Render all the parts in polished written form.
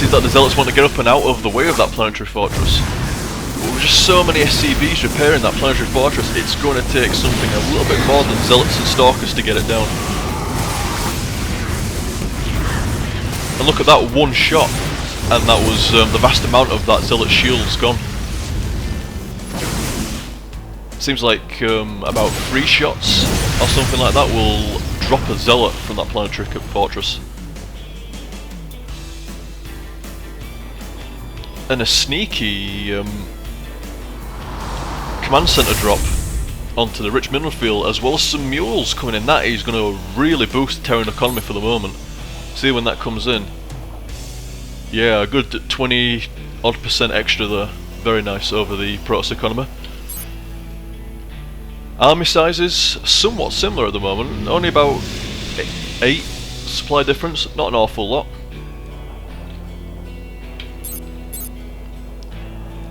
seems like the Zealots want to get up and out of the way of that planetary fortress. But with just so many SCVs repairing that planetary fortress, it's going to take something a little bit more than Zealots and Stalkers to get it down. And look at that one shot, and that was the vast amount of that Zealot shield's gone. Seems like about 3 shots or something like that will drop a Zealot from that planetary fortress. And a sneaky command centre drop onto the rich mineral field, as well as some mules coming in. That is going to really boost the Terran economy for the moment. See when that comes in. Yeah, a good 20% extra there. Very nice over the Protoss economy. Army sizes somewhat similar at the moment. Only about 8 supply difference. Not an awful lot.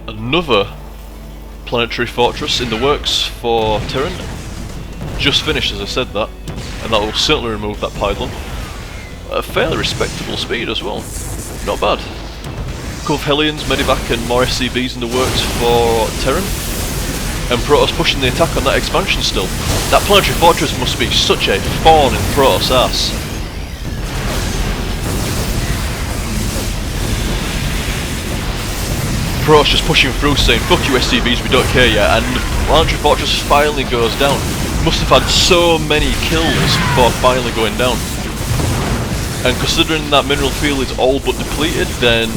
Another planetary fortress in the works for Terran. Just finished, as I said that, and that will certainly remove that pylon. A fairly respectable speed as well. Not bad. A couple of Hellions, Medivac and more SCVs in the works for Terran. And Protoss pushing the attack on that expansion still. That planetary fortress must be such a thorn in Protoss' ass. Protoss just pushing through saying, fuck you SCVs, we don't care yet, and planetary fortress finally goes down. Must have had so many kills before finally going down. And considering that mineral field is all but depleted, then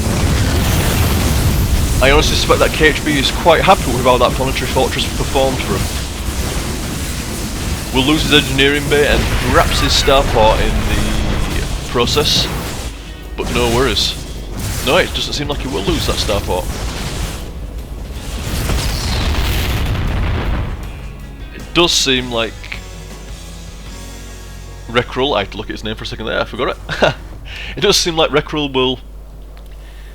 I honestly suspect that KHB is quite happy with how that planetary fortress performed for him. Will lose his engineering bay and perhaps his starport in the process, but no worries. No, it doesn't seem like he will lose that starport. It does seem like Rekrul, I had to look at his name for a second there, I forgot it. It does seem like Rekrul will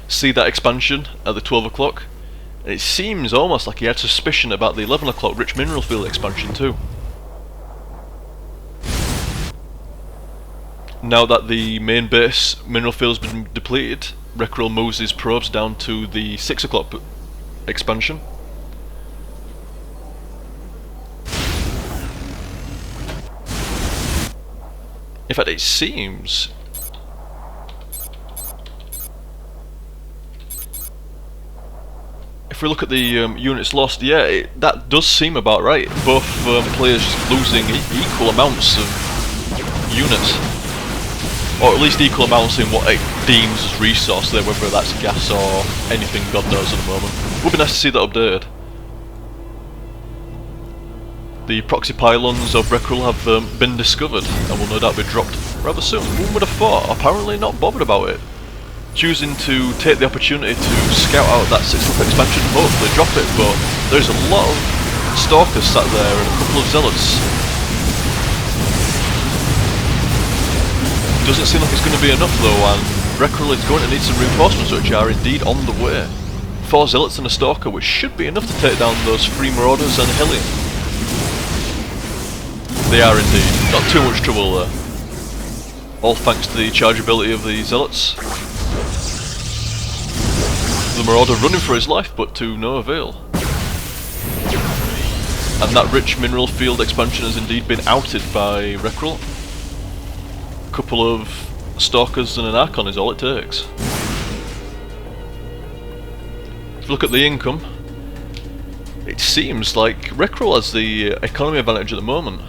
see that expansion at the 12 o'clock. And it seems almost like he had suspicion about the 11 o'clock rich mineral field expansion too. Now that the main base mineral field has been depleted, Rekrul moves his probes down to the 6 o'clock expansion. In fact, it seems if we look at the units lost, yeah, that does seem about right. Both players losing equal amounts of units, or at least equal amounts in what it deems as resource there, whether that's gas or anything God knows at the moment. Would be nice to see that updated. The proxy pylons of Rekrul have been discovered and will no doubt be dropped rather soon. One would have thought, apparently not bothered about it. Choosing to take the opportunity to scout out that 6th up expansion and hopefully drop it, but there's a lot of Stalkers sat there and a couple of Zealots. Doesn't seem like it's going to be enough though, and Rekrul is going to need some reinforcements which are indeed on the way. 4 Zealots and a Stalker, which should be enough to take down those 3 Marauders and a Hellion. They are indeed. Not too much trouble there. All thanks to the chargeability of the Zealots. The Marauder running for his life, but to no avail. And that rich mineral field expansion has indeed been outed by Rekrul. A couple of Stalkers and an Archon is all it takes. If you look at the income, it seems like Rekrul has the economy advantage at the moment.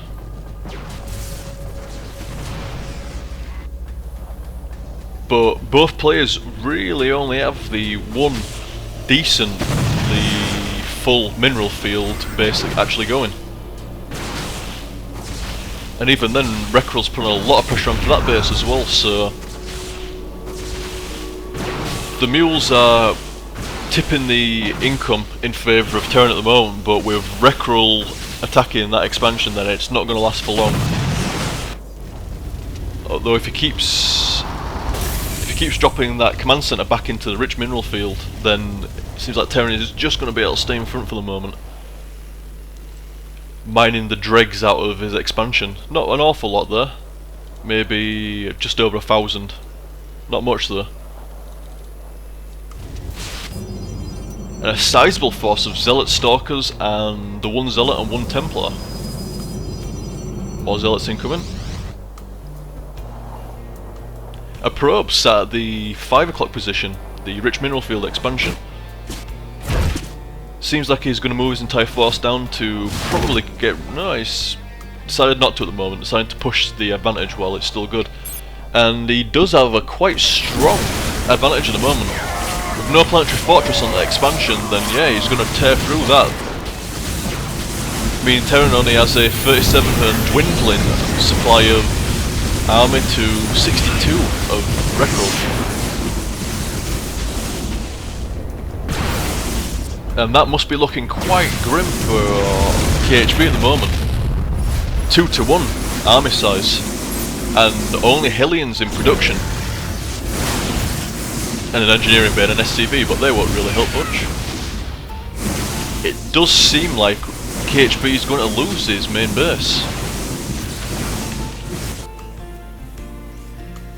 But both players really only have the one decently full mineral field base actually going. And even then, Rekrul's putting a lot of pressure onto that base as well, so the mules are tipping the income in favour of Terran at the moment, but with Rekrul attacking that expansion, then it's not going to last for long. Although if he keeps dropping that command centre back into the rich mineral field, then it seems like Terran is just going to be able to stay in front for the moment, mining the dregs out of his expansion. Not an awful lot there, maybe just over 1,000, not much there. and a sizable force of Zealot Stalkers and the 1 Zealot and 1 Templar. More Zealots incoming. A probe sat at the 5 o'clock position, the rich mineral field expansion. Seems like he's going to move his entire force down to probably get... No, he's decided not to at the moment, decided to push the advantage while it's still good. And he does have a quite strong advantage at the moment. With no planetary fortress on the expansion, then yeah, he's going to tear through that. I mean, Terran only has a 37 and dwindling supply of army to 62 of Rekrul. And that must be looking quite grim for KHB at the moment. 2 to 1 army size, and only Hellions in production. And an engineering bay and an SCV, but they won't really help much. It does seem like KHB is going to lose his main base.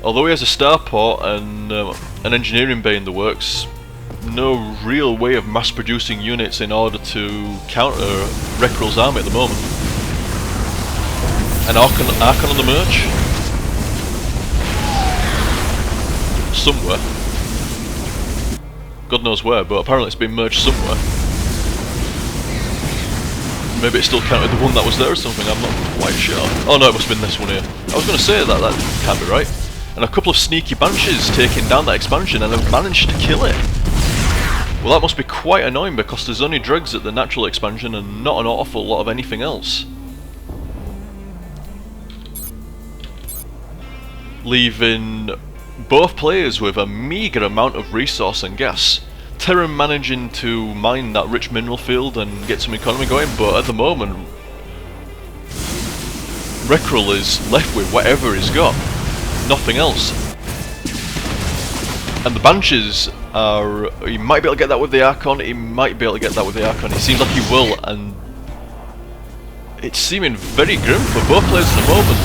Although he has a starport and an engineering bay in the works, no real way of mass producing units in order to counter Rekrul's army at the moment. An Archon on the merge? Somewhere. God knows where, but apparently it's been merged somewhere. Maybe it still counted the one that was there or something, I'm not quite sure. Oh no, it must have been this one here. I was going to say that can't be right. And a couple of sneaky Banshees taking down that expansion and have managed to kill it. Well, that must be quite annoying because there's only dregs at the natural expansion and not an awful lot of anything else. Leaving both players with a meagre amount of resource and gas. Terran managing to mine that rich mineral field and get some economy going, but at the moment Rekrul is left with whatever he's got. Nothing else. And the Banshees are... he might be able to get that with the Archon, he might be able to get that with the Archon. It seems like he will, and it's seeming very grim for both players at the moment.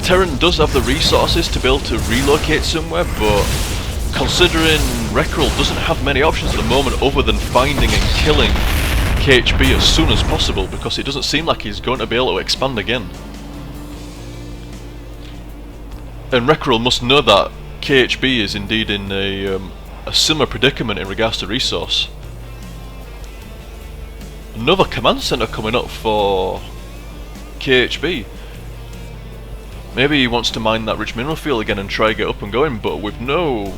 Terran does have the resources to be able to relocate somewhere, but considering Rekrul doesn't have many options at the moment other than finding and killing KHB as soon as possible, because it doesn't seem like he's going to be able to expand again. And Rekrul must know that KHB is indeed in a similar predicament in regards to resource. Another command centre coming up for KHB. Maybe he wants to mine that rich mineral field again and try to get up and going, but with no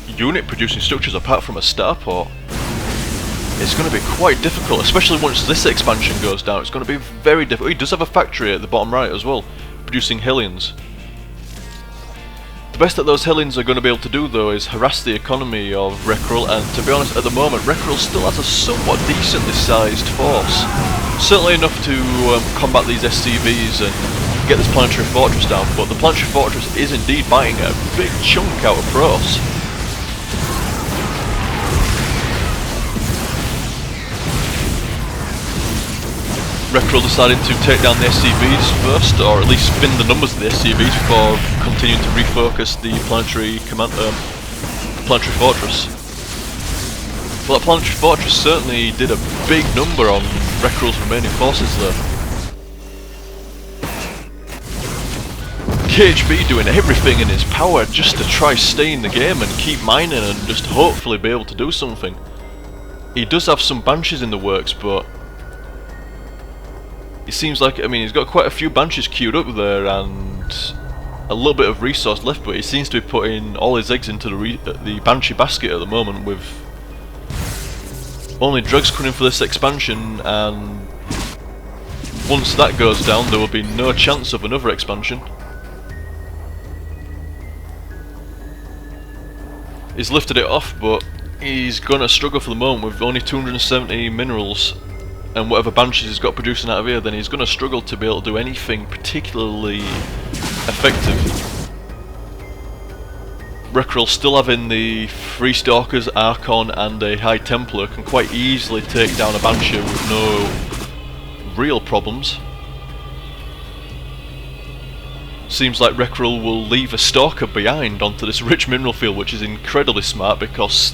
unit producing structures apart from a starport, it's going to be quite difficult, especially once this expansion goes down. It's going to be very difficult. He does have a factory at the bottom right as well, producing Hellions. The best that those Hellions are going to be able to do though is harass the economy of Rekrul, and to be honest, at the moment Rekrul still has a somewhat decently sized force. Certainly enough to combat these SCVs and get this planetary fortress down, but the planetary fortress is indeed biting a big chunk out of Protoss. Rekrul decided to take down the SCVs first, or at least spin the numbers of the SCVs before continuing to refocus the planetary planetary fortress. Well, that planetary fortress certainly did a big number on Rekrul's remaining forces there. KHB doing everything in his power just to try stay in the game and keep mining and just hopefully be able to do something. He does have some Banshees in the works, but it seems like, I mean, he's got quite a few Banshees queued up there and a little bit of resource left, but he seems to be putting all his eggs into the Banshee basket at the moment, with only drugs coming for this expansion, and once that goes down there will be no chance of another expansion. He's lifted it off, but he's gonna struggle for the moment with only 270 minerals. And whatever Banshees he's got producing out of here, then he's going to struggle to be able to do anything particularly effective. Rekrul, still having the 3 Stalkers, Archon and a High Templar, can quite easily take down a Banshee with no real problems. Seems like Rekrul will leave a Stalker behind onto this rich mineral field, which is incredibly smart because